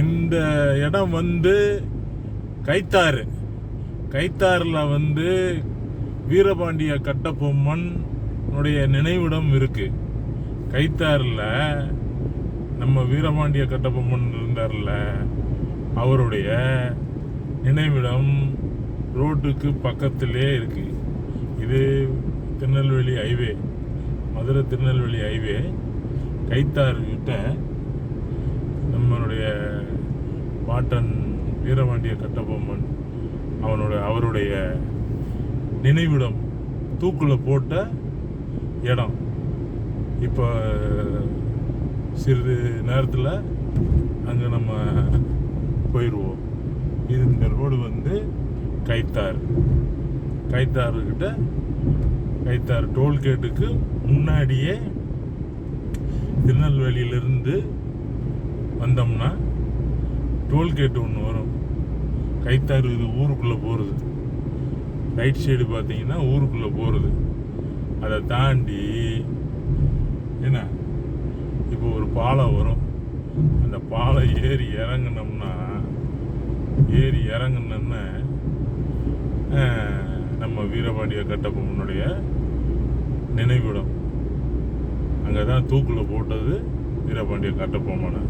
இந்த இடம் வந்து கைத்தாறு. கைத்தாறுல வந்து வீரபாண்டிய கட்டபொம்மன் நினைவிடம் இருக்கு. கைத்தாறுல நம்ம வீரபாண்டிய கட்டபொம்மன் இருந்தார்ல, அவருடைய நினைவிடம் ரோட்டுக்கு பக்கத்திலே இருக்கு. இது திருநெல்வேலி ஹைவே, மதுரை திருநெல்வேலி ஹைவே. கைத்தாறு கிட்ட நம்மளுடைய பாட்டன் வீரபாண்டிய கட்டபொம்மன் அவருடைய நினைவிடம் தூக்குல போட்ட இடம். இப்போ சிறிது நேரத்தில் அங்கே நம்ம போயிடுவோம். இந்த ரோடு வந்து கைத்தாறுக்கிட்ட கைத்தாறு டோல்கேட்டுக்கு முன்னாடியே திருநெல்வேலியிலிருந்து வந்தோம்னா டோல்கேட் ஒன்று வரும். கைத்தாறு இது ஊருக்குள்ளே போகிறது. ரைட் சைடு பார்த்தீங்கன்னா ஊருக்குள்ளே போகிறது. அதை தாண்டி என்ன இப்போ ஒரு பாலம் வரும். அந்த பாலம் ஏறி இறங்கினோம்னா நம்ம வீரபாண்டிய கட்டபொம்மனுடைய நினைவிடம். அங்கே தான் தூக்கில் போட்டது வீரபாண்டிய கட்டபொம்மனை.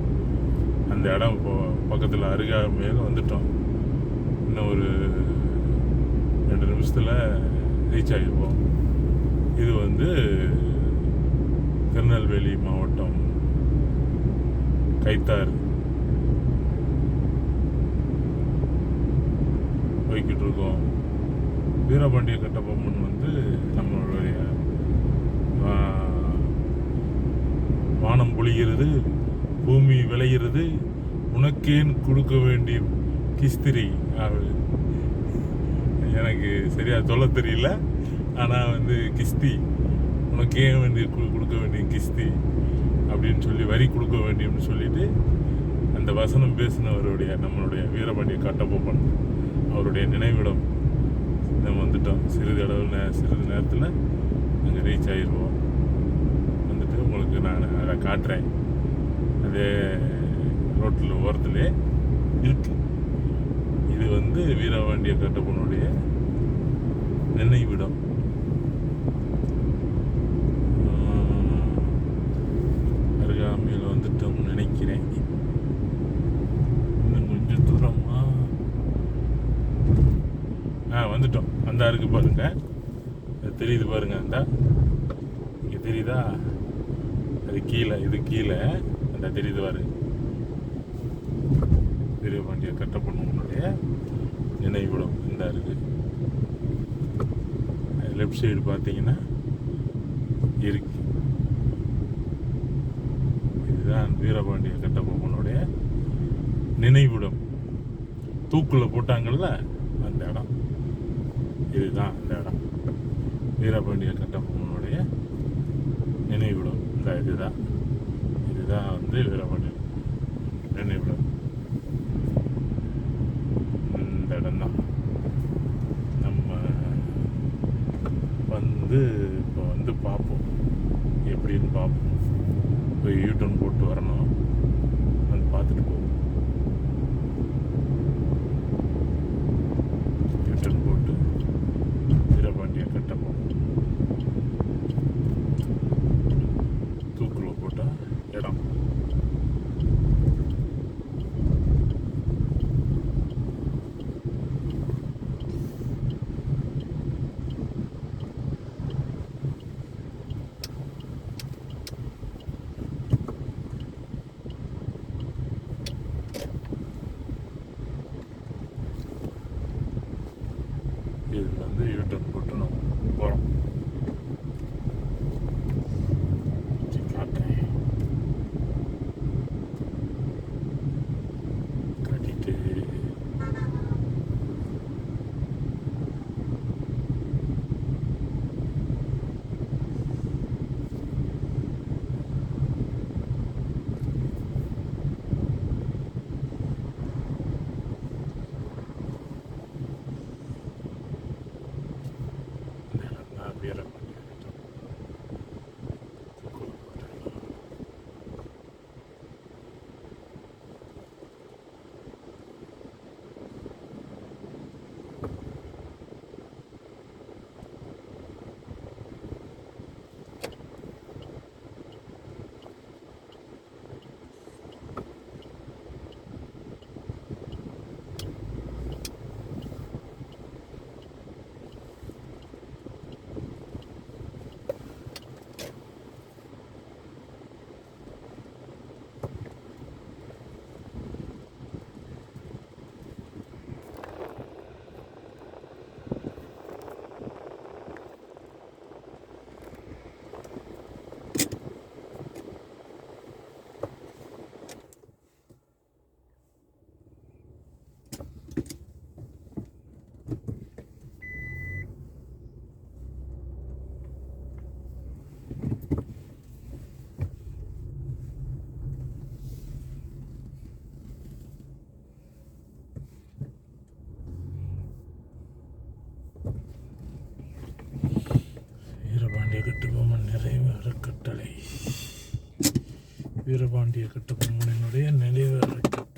அந்த இடம் இப்போ பக்கத்தில் அருகாமையில் வந்துட்டோம். இன்னும் ஒரு 2 நிமிஷத்தில் ரீச் ஆகிருப்போம். இது வந்து திருநெல்வேலி மாவட்டம் கைத்தாறு போய்கிட்டு இருக்கோம். வீரபாண்டிய கட்டபொம்மன் வந்து நம்மளுடைய வானம் பொழிகிறது, பூமி விளைகிறது, உனக்கேன் கொடுக்க வேண்டிய கிஸ்திரி. எனக்கு சரியா சொல்ல தெரியல, ஆனால் வந்து கிஸ்தி, உனக்கே கொடுக்க வேண்டிய கிஸ்தி அப்படின்னு சொல்லி வரி கொடுக்க வேண்டியன்னு சொல்லிட்டு அந்த வசனம் பேசினவருடைய நம்மளுடைய வீரபாண்டிய கட்டபொம்மன் அவருடைய நினைவிடம் நம்ம வந்துட்டோம். சிறிது நேரத்தில் அங்கே ரீச் ஆகிடுவோம். வந்துட்டு உங்களுக்கு நான் அதை காட்டுறேன். அதே ரோட்டில் ஓரத்துலே இருக்கு. இது வந்து வீரபாண்டிய கட்டபொம்மனுடைய நினைவிடம். அருகாமையில் வந்துட்டோம்னு நினைக்கிறேன். இன்னும் கொஞ்சம் தூரமா வந்துட்டோம். அந்த இருக்கு பாருங்க, தெரியுது பாருங்க. அந்த இங்கே தெரியுதா? அது கீழே, இது கீழே அந்த தெரியுது பாருங்க. வீரபாண்டிய கட்டபொம்மனுடைய நினைவிடம் இந்த இருக்கு. லெஃப்ட் சைடு பார்த்தீங்கன்னா இருக்கு. இதுதான் வீரபாண்டிய கட்டபொம்மனுடைய நினைவிடம். தூக்குல போட்டாங்கல்ல அந்த இடம். இதுதான் அந்த இடம், வீரபாண்டிய கட்டபொம்மனுடைய நினைவிடம். இந்த இதுதான் வந்து வீரபாண்டிய நினைவிடம். இந்த இடம் தான் நம்ம வந்து இப்போ வந்து பார்ப்போம், எப்படின்னு பார்ப்போம். போய் யூட்டர்ன் போட்டு வரணும், வந்து பார்த்துட்டு போவோம். யூட்டர்ன் போட்டு வீரபாண்டிய கட்டபொம்மன் தூக்குல போட்ட இடம். இதில் வந்து யூட்டர்ன் போட்டு நம்ம போகிறோம். காட்டுறேன், காட்டிட்டு வீரபாண்டிய கட்டபொம்மன் நிறைவு அறக்கட்டளை. வீரபாண்டிய கட்டபொம்மனினுடைய நினைவு அறக்கட்டளை.